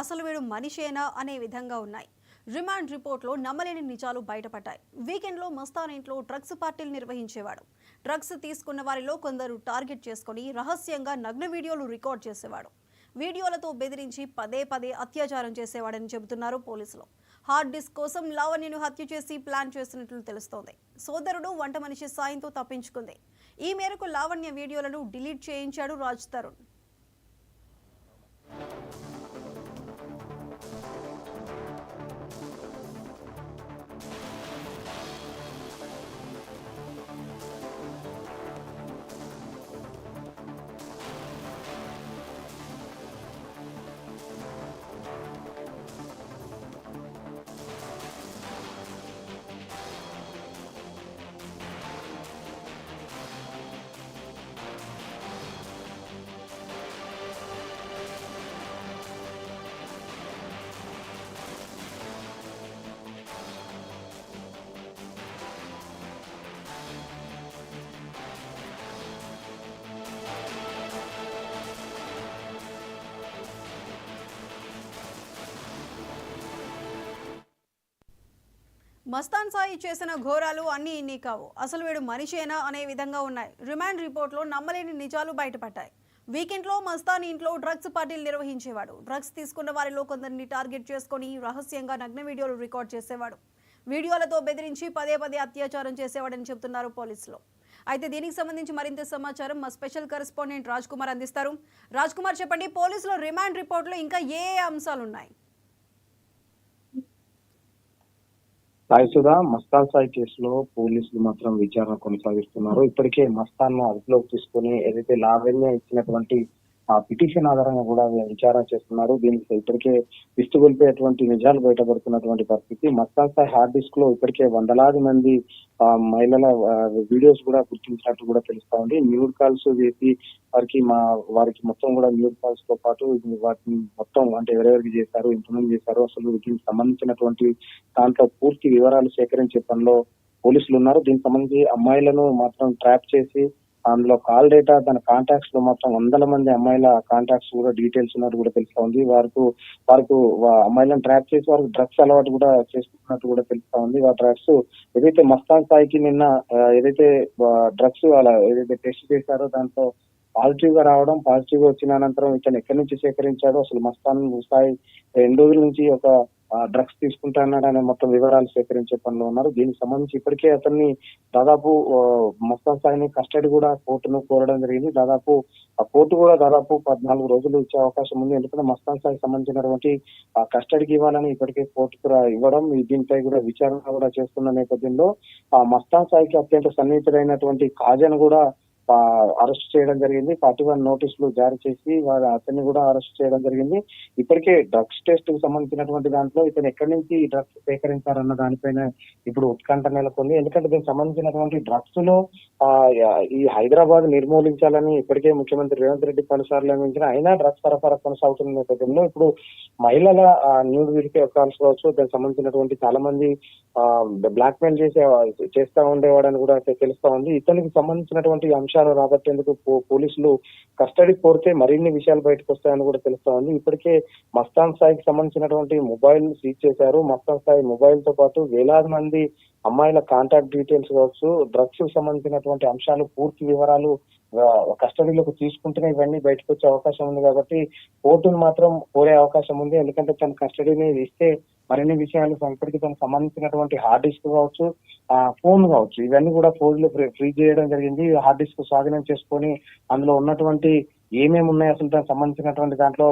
అసలు వీడు మనిషేనా అనే విధంగా ఉన్నాయి. రిమాండ్ రిపోర్ట్లో నమ్మలేని నిజాలు బయటపడ్డాయి. వీకెండ్లో మస్తాన్ ఇంట్లో డ్రగ్స్ పార్టీలు నిర్వహించేవాడు. డ్రగ్స్ తీసుకున్న వారిలో కొందరు టార్గెట్ చేసుకుని రహస్యంగా నగ్న వీడియోలు రికార్డ్ చేసేవాడు. వీడియోలతో బెదిరించి పదే పదే అత్యాచారం చేసేవాడని చెబుతున్నారు పోలీసులు. హార్డ్ డిస్క్ కోసం లావణ్యను హత్య చేసి ప్లాన్ చేసినట్లు తెలుస్తోంది. సోదరుడు వంట మనిషి సాయంతో తప్పించుకుంది. ఈ మేరకు లావణ్య వీడియోలను డిలీట్ చేయించాడు రాజ్ తరుణ్. మస్తాన్ సాయి చేసిన ఘోరాలు అన్నీ ఇన్ని కావు. అసలు వీడు మనిషేనా అనే విధంగా ఉన్నాయి. రిమాండ్ రిపోర్ట్లో నమ్మలేని నిజాలు బయటపడ్డాయి. వీకెండ్లో మస్తాన్ ఇంట్లో డ్రగ్స్ పార్టీలు నిర్వహించేవాడు. డ్రగ్స్ తీసుకున్న వారిలో కొందరిని టార్గెట్ చేసుకుని రహస్యంగా నగ్న వీడియోలు రికార్డ్ చేసేవాడు. వీడియోలతో బెదిరించి పదే పదే అత్యాచారం చేసేవాడని చెబుతున్నారు పోలీసులు. అయితే దీనికి సంబంధించి మరింత సమాచారం మా స్పెషల్ కరెస్పాండెంట్ రాజ్ కుమార్ అందిస్తారు. రాజ్ కుమార్, చెప్పండి, పోలీసుల రిమాండ్ రిపోర్ట్లో ఇంకా ఏ అంశాలు ఉన్నాయి? సాయిసుధా, మస్తాన్ సాయి కేసులో పోలీసులు మాత్రం విచారణ కొనసాగిస్తున్నారు. ఇప్పటికే మస్తాన్ ను అదుపులోకి తీసుకుని ఏదైతే లావణ్య ఇచ్చినటువంటి ఆ పిటిషన్ ఆధారంగా కూడా విచారణ చేస్తున్నారు. దీనికి ఇప్పటికే విస్తుగొల్పేటువంటి నిజాలు బయటపడుతున్నటువంటి పరిస్థితి. మస్తాన్ సాయి హార్డ్ డిస్క్ లో ఇప్పటికే వందలాది మంది మహిళల వీడియోస్ కూడా గుర్తించినట్టు కూడా తెలుస్తా ఉంది. న్యూడ్ కాల్స్ చేసి వారికి మొత్తం కూడా న్యూడ్ కాల్స్ తో పాటు వాటిని మొత్తం అంటే ఎవరెవరికి చేశారు, ఎంతమంది చేశారు, అసలు దీనికి సంబంధించినటువంటి దాంట్లో పూర్తి వివరాలు సేకరించే పనిలో పోలీసులు ఉన్నారు. దీనికి సంబంధించి అమ్మాయిలను మాత్రం ట్రాప్ చేసి అందులో కాల్ డేటా, దాని కాంటాక్ట్స్ లో మొత్తం వందల మంది అమ్మాయిల కాంటాక్ట్స్ కూడా డీటెయిల్స్ ఉన్నట్టు కూడా తెలుస్తా ఉంది. వారికి అమ్మాయిలను ట్రాప్ చేసి వారికి డ్రగ్స్ అలవాటు కూడా చేసుకున్నట్టు కూడా తెలుస్తా ఉంది. ఆ డ్రగ్స్ ఏదైతే మస్తాన్ సాయికి నిన్న ఏదైతే డ్రగ్స్ అలా ఏదైతే టెస్ట్ చేశారో దాంట్లో పాజిటివ్ గా రావడం, పాజిటివ్ గా వచ్చిన అనంతరం ఇతను ఎక్కడి నుంచి సేకరించాడో, అసలు మస్తాన్ సాయి 2 రోజుల నుంచి ఒక డ్రగ్స్ తీసుకుంటాననే మొత్తం వివరాలు సేకరించే పనిలో ఉన్నారు. దీనికి సంబంధించి ఇప్పటికే అతన్ని దాదాపు మస్తాన్ సాయిని కస్టడీ కూడా కోర్టును కోరడం జరిగింది. దాదాపు ఆ కోర్టు కూడా దాదాపు 14 రోజులు ఇచ్చే అవకాశం ఉంది. ఎందుకంటే మస్తాన్ సాయికి సంబంధించినటువంటి కస్టడీకి ఇవ్వాలని ఇప్పటికే కోర్టుకు ఇవ్వడం, దీనిపై కూడా విచారణ కూడా చేస్తున్న నేపథ్యంలో ఆ మస్తాన్ సాయికి అత్యంత సన్నిహితుడైనటువంటి కాజాను కూడా అరెస్ట్ చేయడం జరిగింది. 41 నోటీసులు జారీ చేసి అతన్ని కూడా అరెస్ట్ చేయడం జరిగింది. ఇప్పటికే డ్రగ్స్ టెస్ట్ కు సంబంధించినటువంటి దాంట్లో ఇతను ఎక్కడి నుంచి ఈ డ్రగ్స్ సేకరించారన్న దానిపైన ఇప్పుడు ఉత్కంఠ నెలకొంది. ఎందుకంటే దీనికి సంబంధించినటువంటి డ్రగ్స్ లో ఈ హైదరాబాద్ నిర్మూలించాలని ఇప్పటికే ముఖ్యమంత్రి రేవంత్ రెడ్డి పలుసార్లు అందించిన అయినా డ్రగ్స్ సరఫరా కొనసాగుతున్న నేపథ్యంలో ఇప్పుడు మహిళల న్యూడ్ వీడియో కాల్స్ కావచ్చు, దానికి సంబంధించినటువంటి చాలా మంది బ్లాక్ మెయిల్ చేస్తా ఉండేవాడని కూడా తెలుస్తా ఉంది. ఇతనికి సంబంధించినటువంటి అంశాలు రాబట్టేందుకు పోలీసులు కస్టడీ కోరితే మరిన్ని విషయాలు బయటకు వస్తాయని కూడా తెలుస్తా ఉంది. ఇప్పటికే మస్తాన్ సాయికి సంబంధించినటువంటి మొబైల్ సీజ్ చేశారు. మస్తాన్ సాయి మొబైల్ తో పాటు వేలాది మంది అమ్మాయిల కాంటాక్ట్ డీటెయిల్స్ కావచ్చు, డ్రగ్స్ కు సంబంధించినటువంటి అంశాలు పూర్తి వివరాలు కస్టడీలోకి తీసుకుంటేనే ఇవన్నీ బయటకు వచ్చే అవకాశం ఉంది. కాబట్టి కోర్టును మాత్రం కోరే అవకాశం ఉంది. ఎందుకంటే తన కస్టడీని ఇస్తే మరిన్ని విషయాలు ఇప్పటికీ తనకు సంబంధించినటువంటి హార్డ్ డిస్క్ కావచ్చు, ఫోన్ కావచ్చు, ఇవన్నీ కూడా ఫోన్లు ఫ్రీ చేయడం జరిగింది. హార్డ్ డిస్క్ స్వాధీనం చేసుకొని అందులో ఉన్నటువంటి ఏమేమి ఉన్నాయి అసలు దానికి సంబంధించినటువంటి దాంట్లో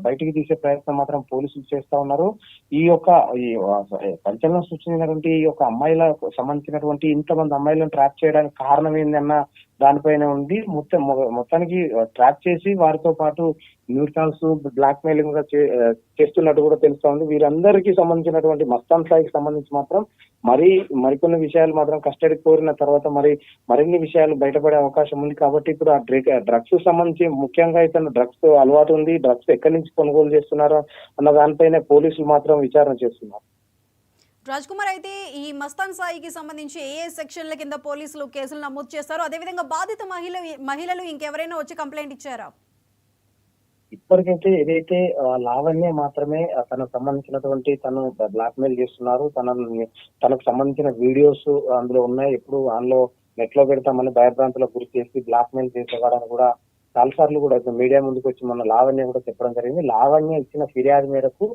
బయటికి తీసే ప్రయత్నం మాత్రం పోలీసులు చేస్తా ఉన్నారు. ఈ సంచలనం సృష్టించినటువంటి ఈ యొక్క అమ్మాయిలకు సంబంధించినటువంటి ఇంతమంది అమ్మాయిలను ట్రాప్ చేయడానికి కారణం ఏందన్న దానిపైన ఉంది. మొత్తానికి ట్రాప్ చేసి వారితో పాటు న్యూడ్ కాల్స్, బ్లాక్ మెయిలింగ్ కూడా చేస్తున్నట్టు కూడా తెలుస్తా ఉంది. వీరందరికీ సంబంధించినటువంటి మస్తాన్ సాయికి సంబంధించి మాత్రం మరికొన్ని విషయాలు మాత్రం కస్టడీ కోరిన తర్వాత మరిన్ని విషయాలు బయటపడే అవకాశం ఉంది. కాబట్టి ఇప్పుడు ఆ డ్రగ్స్ సంబంధించి ముఖ్యంగా ఇతను డ్రగ్స్ అలవాటు ఉంది, డ్రగ్స్ ఎక్కడి నుంచి కొనుగోలు చేస్తున్నారో అన్న దానిపైన పోలీసులు మాత్రం విచారణ చేస్తున్నారు. రాజ్ కుమార్, అయితే ఈ మస్తాన్ సాయికి సంబంధించి ఏ సెక్షన్ల కింద పోలీసులు కేసులు నమోదు చేస్తారు? అదేవిధంగా బాధిత మహిళలు ఇంకెవరైనా వచ్చి కంప్లైంట్ ఇచ్చారా? ఇప్పటికైతే ఏదైతే లావణ్య మాత్రమే తనకు సంబంధించినటువంటి తను బ్లాక్ మెయిల్ చేస్తున్నారు, తనకు సంబంధించిన వీడియోస్ అందులో ఉన్నాయి, ఎప్పుడు అందులో నెట్ లో పెడతామని భయభ్రాంతులకు గురి చేసి బ్లాక్ మెయిల్ చేసేవాడని కూడా చాలాసార్లు కూడా మీడియా ముందుకు వచ్చి మన లావణ్య కూడా చెప్పడం జరిగింది. లావణ్య ఇచ్చిన ఫిర్యాదు మేరకు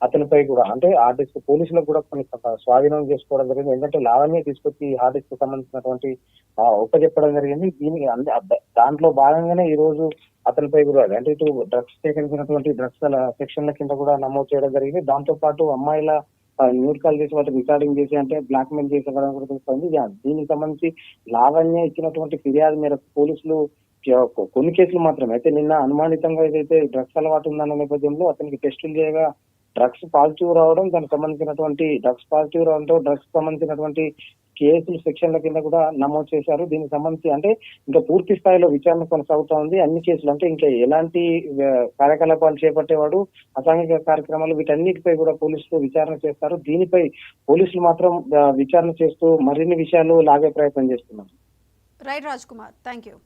అతనిపై కూడా అంటే హార్డ్ డిస్క్ పోలీసులకు కూడా కొన్ని స్వాధీనం చేసుకోవడం జరిగింది. ఎందుకంటే లావణ్య తీసుకొచ్చి హార్డ్ డిస్క్ సంబంధించినటువంటి చెప్పడం జరిగింది. దీనికి దాంట్లో భాగంగానే ఈ రోజు అతనిపై కూడా అంటే ఇటు డ్రగ్స్ సేకరించినటువంటి డ్రగ్స్ సెక్షన్ల కింద కూడా నమోదు చేయడం జరిగింది. దాంతో పాటు అమ్మాయిల న్యూడ్ కాల్ చేసి వాటి రికార్డింగ్ చేసి అంటే బ్లాక్ మెయిల్ చేసి కూడా తెలుస్తుంది. దీనికి సంబంధించి లావణ్య ఇచ్చినటువంటి ఫిర్యాదు మేరకు పోలీసులు కొన్ని కేసులు మాత్రమే అయితే నిన్న అనుమానితంగా ఏదైతే డ్రగ్స్ అలవాటు ఉందన్న నేపథ్యంలో అతనికి టెస్టులు చేయగా డ్రగ్స్ పాజిటివ్ రావడం, దానికి సంబంధించినటువంటి డ్రగ్స్ పాజిటివ్ రావడంతో డ్రగ్స్ సంబంధించినటువంటి కేసులు సెక్షన్ల కింద కూడా నమోదు చేశారు. దీనికి సంబంధించి అంటే ఇంకా పూర్తి స్థాయిలో విచారణ కొనసాగుతా ఉంది. అన్ని కేసులు అంటే ఇంకా ఎలాంటి కార్యకలాపాలు చేపట్టేవాడు, అసాంఘిక కార్యక్రమాలు వీటన్నిటిపై కూడా పోలీసులు విచారణ చేస్తారు. దీనిపై పోలీసులు మాత్రం విచారణ చేస్తూ మరిన్ని విషయాలు లాగే ప్రయత్నం చేస్తున్నారు. Right Raj Kumar, thank you.